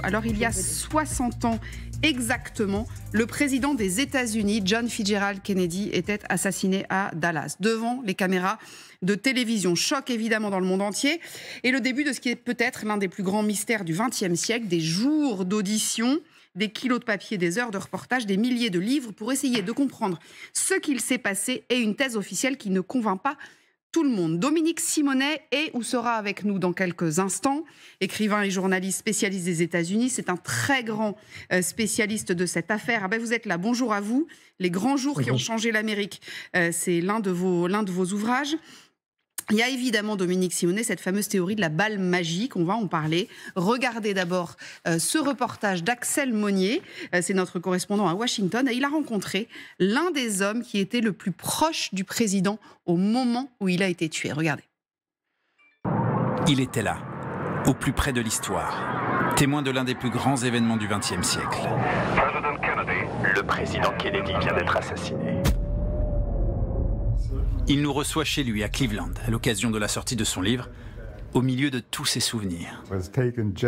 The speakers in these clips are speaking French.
Alors, il y a 60 ans exactement, le président des États-Unis, John Fitzgerald Kennedy, était assassiné à Dallas, devant les caméras de télévision. Choc évidemment dans le monde entier. Et le début de ce qui est peut-être l'un des plus grands mystères du XXe siècle, des jours d'audition, des kilos de papier, des heures de reportage, des milliers de livres pour essayer de comprendre ce qu'il s'est passé et une thèse officielle qui ne convainc pas tout le monde. Dominique Simonet est ou sera avec nous dans quelques instants. Écrivain et journaliste spécialiste des États-Unis. C'est un très grand spécialiste de cette affaire. Ah ben vous êtes là. Bonjour à vous. Les grands jours qui ont changé l'Amérique. C'est l'un de vos ouvrages. Il y a évidemment, Dominique Simonet, cette fameuse théorie de la balle magique. On va en parler. Regardez d'abord ce reportage d'Axel Monnier. C'est notre correspondant à Washington. Et il a rencontré l'un des hommes qui était le plus proche du président au moment où il a été tué. Regardez. Il était là, au plus près de l'histoire, témoin de l'un des plus grands événements du XXe siècle. Le président Kennedy vient d'être assassiné. Il nous reçoit chez lui à Cleveland, à l'occasion de la sortie de son livre, au milieu de tous ses souvenirs.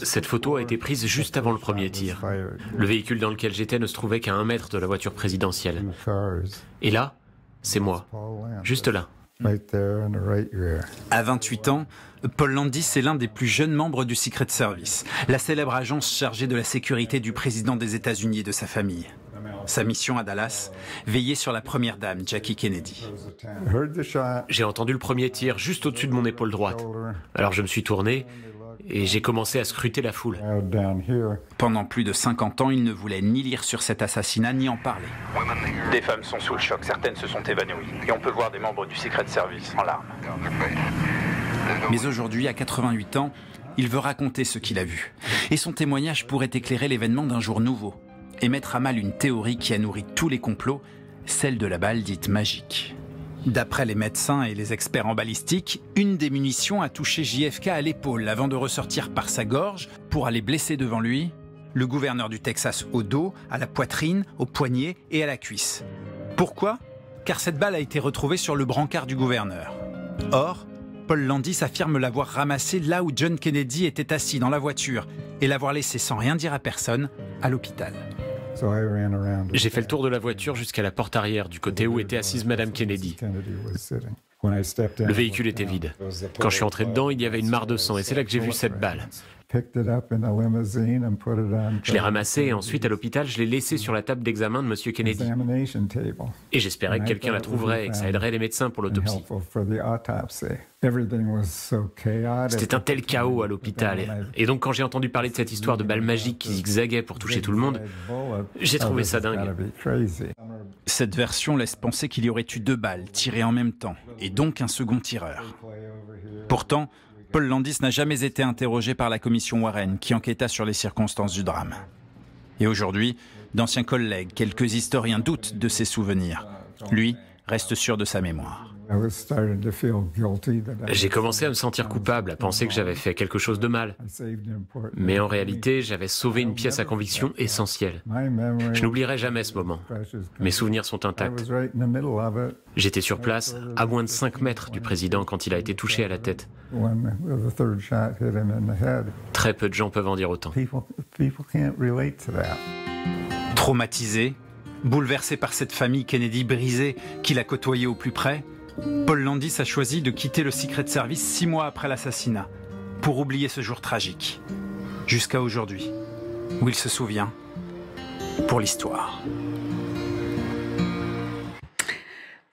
Cette photo a été prise juste avant le premier tir. Le véhicule dans lequel j'étais ne se trouvait qu'à 1 mètre de la voiture présidentielle. Et là, c'est moi, juste là. À 28 ans, Paul Landis est l'un des plus jeunes membres du Secret Service, la célèbre agence chargée de la sécurité du président des États-Unis et de sa famille. Sa mission à Dallas, veiller sur la première dame, Jackie Kennedy. J'ai entendu le premier tir juste au-dessus de mon épaule droite. Alors je me suis tourné et j'ai commencé à scruter la foule. Pendant plus de 50 ans, il ne voulait ni lire sur cet assassinat, ni en parler. Des femmes sont sous le choc, certaines se sont évanouies. Et on peut voir des membres du Secret Service en larmes. Mais aujourd'hui, à 88 ans, il veut raconter ce qu'il a vu. Et son témoignage pourrait éclairer l'événement d'un jour nouveau et mettre à mal une théorie qui a nourri tous les complots, celle de la balle dite magique. D'après les médecins et les experts en balistique, une des munitions a touché JFK à l'épaule avant de ressortir par sa gorge pour aller blesser devant lui le gouverneur du Texas au dos, à la poitrine, au poignet et à la cuisse. Pourquoi ? Car cette balle a été retrouvée sur le brancard du gouverneur. Or, Paul Landis affirme l'avoir ramassée là où John Kennedy était assis dans la voiture et l'avoir laissée sans rien dire à personne à l'hôpital. J'ai fait le tour de la voiture jusqu'à la porte arrière, du côté où était assise Madame Kennedy. Le véhicule était vide. Quand je suis entré dedans, il y avait une mare de sang et c'est là que j'ai vu cette balle. Je l'ai ramassée et ensuite, à l'hôpital, je l'ai laissée sur la table d'examen de M. Kennedy. Et j'espérais que quelqu'un la trouverait et que ça aiderait les médecins pour l'autopsie. C'était un tel chaos à l'hôpital. Et donc, quand j'ai entendu parler de cette histoire de balle magique qui zigzaguait pour toucher tout le monde, j'ai trouvé ça dingue. Cette version laisse penser qu'il y aurait eu 2 balles tirées en même temps, et donc un second tireur. Pourtant, Paul Landis n'a jamais été interrogé par la commission Warren qui enquêta sur les circonstances du drame. Et aujourd'hui, d'anciens collègues, quelques historiens doutent de ses souvenirs. Lui reste sûr de sa mémoire. J'ai commencé à me sentir coupable, à penser que j'avais fait quelque chose de mal. Mais en réalité, j'avais sauvé une pièce à conviction essentielle. Je n'oublierai jamais ce moment. Mes souvenirs sont intacts. J'étais sur place, à moins de 5 mètres du président quand il a été touché à la tête. Très peu de gens peuvent en dire autant. Traumatisé, bouleversé par cette famille Kennedy brisée qu'il a côtoyée au plus près, Paul Landis a choisi de quitter le Secret Service 6 mois après l'assassinat, pour oublier ce jour tragique, jusqu'à aujourd'hui, où il se souvient, pour l'histoire.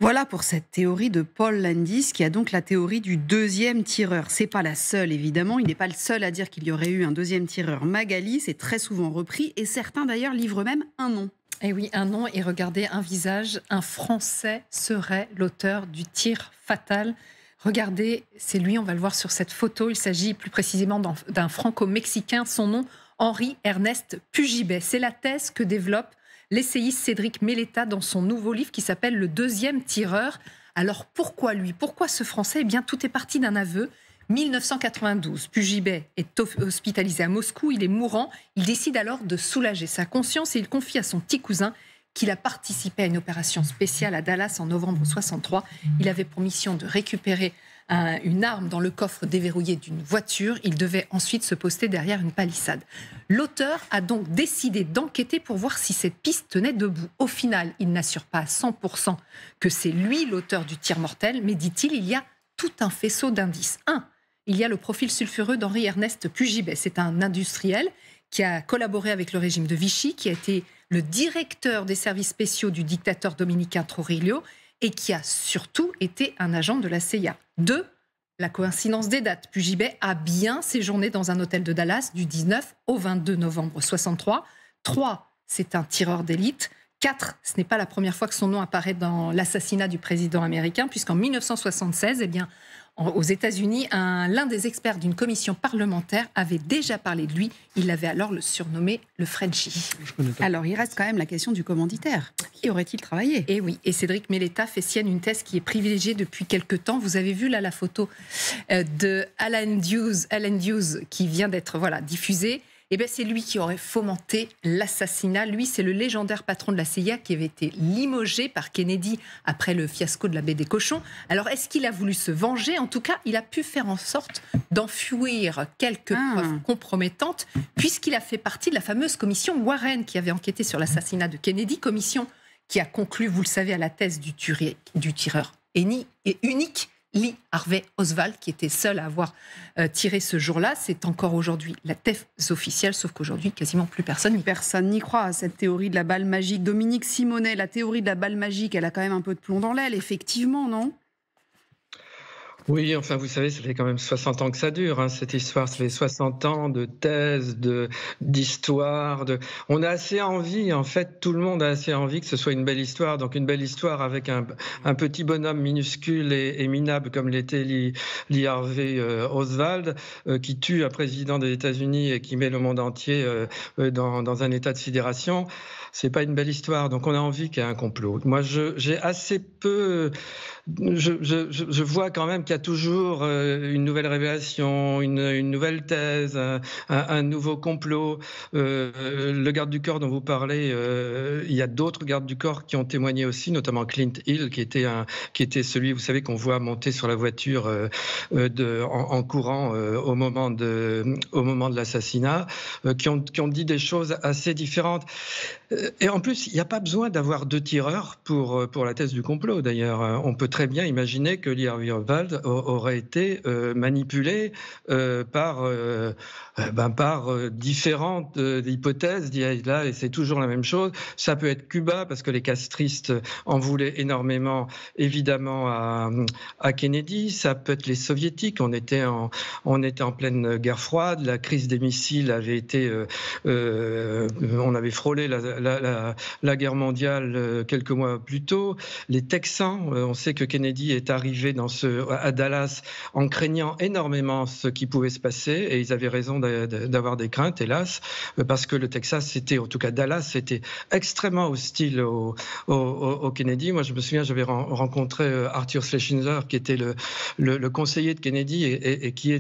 Voilà pour cette théorie de Paul Landis, qui a donc la théorie du deuxième tireur. C'est pas la seule, évidemment. Il n'est pas le seul à dire qu'il y aurait eu un deuxième tireur. Magali, c'est très souvent repris, et certains d'ailleurs livrent même un nom. Et oui, un nom et regardez, un visage. Un Français serait l'auteur du tir fatal. Regardez, c'est lui, on va le voir sur cette photo. Il s'agit plus précisément d'un franco-mexicain. Son nom, Henri-Ernest Pugibet. C'est la thèse que développe l'essayiste Cédric Melletta dans son nouveau livre qui s'appelle « Le deuxième tireur ». Alors pourquoi lui ? Pourquoi ce Français ? Eh bien, tout est parti d'un aveu. 1992, Pugibet est hospitalisé à Moscou, il est mourant, il décide alors de soulager sa conscience et il confie à son petit cousin qu'il a participé à une opération spéciale à Dallas en novembre 1963. Il avait pour mission de récupérer une arme dans le coffre déverrouillé d'une voiture. Il devait ensuite se poster derrière une palissade. L'auteur a donc décidé d'enquêter pour voir si cette piste tenait debout. Au final, il n'assure pas à 100% que c'est lui l'auteur du tir mortel, mais dit-il, il y a tout un faisceau d'indices. Il y a le profil sulfureux d'Henri-Ernest Pugibet. C'est un industriel qui a collaboré avec le régime de Vichy, qui a été le directeur des services spéciaux du dictateur dominicain Trujillo et qui a surtout été un agent de la CIA. 2, la coïncidence des dates. Pugibet a bien séjourné dans un hôtel de Dallas du 19 au 22 novembre 63. 3, c'est un tireur d'élite. 4, ce n'est pas la première fois que son nom apparaît dans l'assassinat du président américain, puisqu'en 1976, aux États-Unis, l'un des experts d'une commission parlementaire avait déjà parlé de lui. Il avait alors le surnommé le Frenchie. Alors, il reste quand même la question du commanditaire. Qui aurait-il travaillé ? Et oui, et Cédric Melletta fait sienne une thèse qui est privilégiée depuis quelque temps. Vous avez vu là la photo de Alan Dewes qui vient d'être diffusée. Eh bien, c'est lui qui aurait fomenté l'assassinat. Lui, c'est le légendaire patron de la CIA qui avait été limogé par Kennedy après le fiasco de la baie des Cochons. Alors, est-ce qu'il a voulu se venger ? En tout cas, il a pu faire en sorte d'enfuir quelques preuves compromettantes, puisqu'il a fait partie de la fameuse commission Warren qui avait enquêté sur l'assassinat de Kennedy, commission qui a conclu, vous le savez, à la thèse du tireur unique, Lee Harvey Oswald, qui était seul à avoir tiré ce jour-là. C'est encore aujourd'hui la thèse officielle, sauf qu'aujourd'hui, quasiment plus personne n'y croit à cette théorie de la balle magique. Dominique Simonet, la théorie de la balle magique, elle a quand même un peu de plomb dans l'aile, effectivement, non ? Oui, enfin, vous savez, ça fait quand même 60 ans que ça dure, cette histoire. Ça fait 60 ans de thèses, d'histoire. On a assez envie, en fait, tout le monde a assez envie que ce soit une belle histoire. Donc, une belle histoire avec un petit bonhomme minuscule et minable comme l'était Lee Harvey Oswald, qui tue un président des États-Unis et qui met le monde entier dans un état de sidération. C'est pas une belle histoire. Donc, on a envie qu'il y ait un complot. Moi, j'ai assez peu... Je vois quand même qu'il y a toujours une nouvelle révélation, une nouvelle thèse, un nouveau complot. Le garde du corps dont vous parlez, il y a d'autres gardes du corps qui ont témoigné aussi, notamment Clint Hill, qui était celui, vous savez, qu'on voit monter sur la voiture en courant au moment de l'assassinat, qui ont dit des choses assez différentes. Et en plus, il n'y a pas besoin d'avoir 2 tireurs pour la thèse du complot, d'ailleurs. On peut très bien imaginer que Lee Harvey Oswald aurait été manipulé par différentes hypothèses. Là, et c'est toujours la même chose. Ça peut être Cuba, parce que les castristes en voulaient énormément, évidemment, à Kennedy. Ça peut être les soviétiques. On était en pleine guerre froide. La crise des missiles avait été... on avait frôlé la guerre mondiale quelques mois plus tôt. Les Texans, on sait que Kennedy est arrivé à Dallas en craignant énormément ce qui pouvait se passer, et ils avaient raison d'avoir des craintes, hélas, parce que le Texas, en tout cas Dallas, était extrêmement hostile au Kennedy. Moi, je me souviens, j'avais rencontré Arthur Schlesinger, qui était le conseiller de Kennedy et qui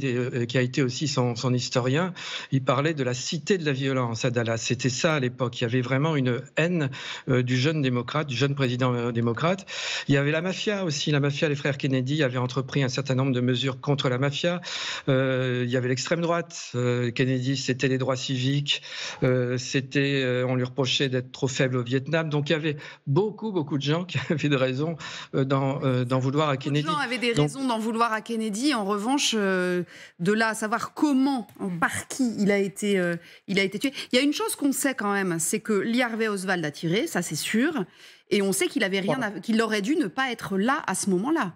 a été aussi son historien. Il parlait de la cité de la violence à Dallas. C'était ça à l'époque. Il y avait vraiment une haine du jeune président démocrate. Il y avait la mafia aussi. La mafia, les frères Kennedy avaient entrepris un certain nombre de mesures contre la mafia. Il y avait l'extrême droite. Kennedy, c'était les droits civiques. On lui reprochait d'être trop faible au Vietnam. Donc il y avait beaucoup de gens qui avaient des raisons d'en vouloir à Kennedy. Beaucoup de gens avaient des raisons d'en vouloir à Kennedy. En revanche, de là à savoir comment, par qui il a été tué. Il y a une chose qu'on sait quand même, c'est que Lee Harvey Oswald a tiré, ça c'est sûr. Et on sait qu'il aurait dû ne pas être là à ce moment-là.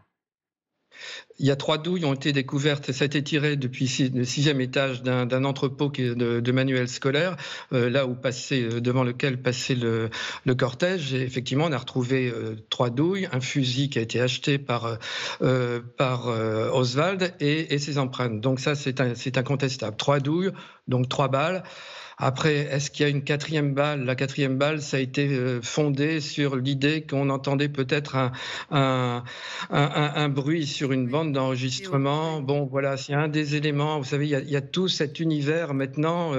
Il y a 3 douilles ont été découvertes. Ça a été tiré depuis le 6e étage d'un entrepôt de manuels scolaires, devant lequel passait le cortège. Et effectivement, on a retrouvé 3 douilles, un fusil qui a été acheté par Oswald et ses empreintes. Donc ça, c'est incontestable. 3 douilles, donc 3 balles. Après, est-ce qu'il y a une quatrième balle? La quatrième balle, ça a été fondé sur l'idée qu'on entendait peut-être un bruit sur une bande d'enregistrement. Bon, voilà, c'est un des éléments. Vous savez, il y a tout cet univers maintenant.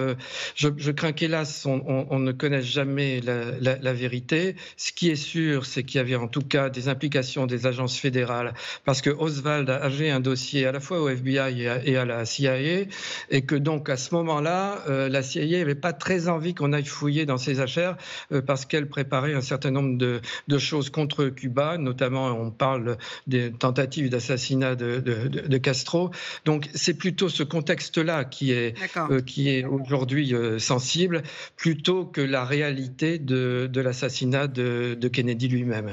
Je crains qu'hélas, on ne connaisse jamais la vérité. Ce qui est sûr, c'est qu'il y avait en tout cas des implications des agences fédérales, parce que Oswald avait un dossier à la fois au FBI et à la CIA, et que donc à ce moment-là, la CIA n'avait pas très envie qu'on aille fouiller dans ses affaires, parce qu'elle préparait un certain nombre de choses contre Cuba, notamment on parle des tentatives d'assassinat de Castro. Donc c'est plutôt ce contexte-là qui est aujourd'hui sensible, plutôt que la réalité de l'assassinat de Kennedy lui-même.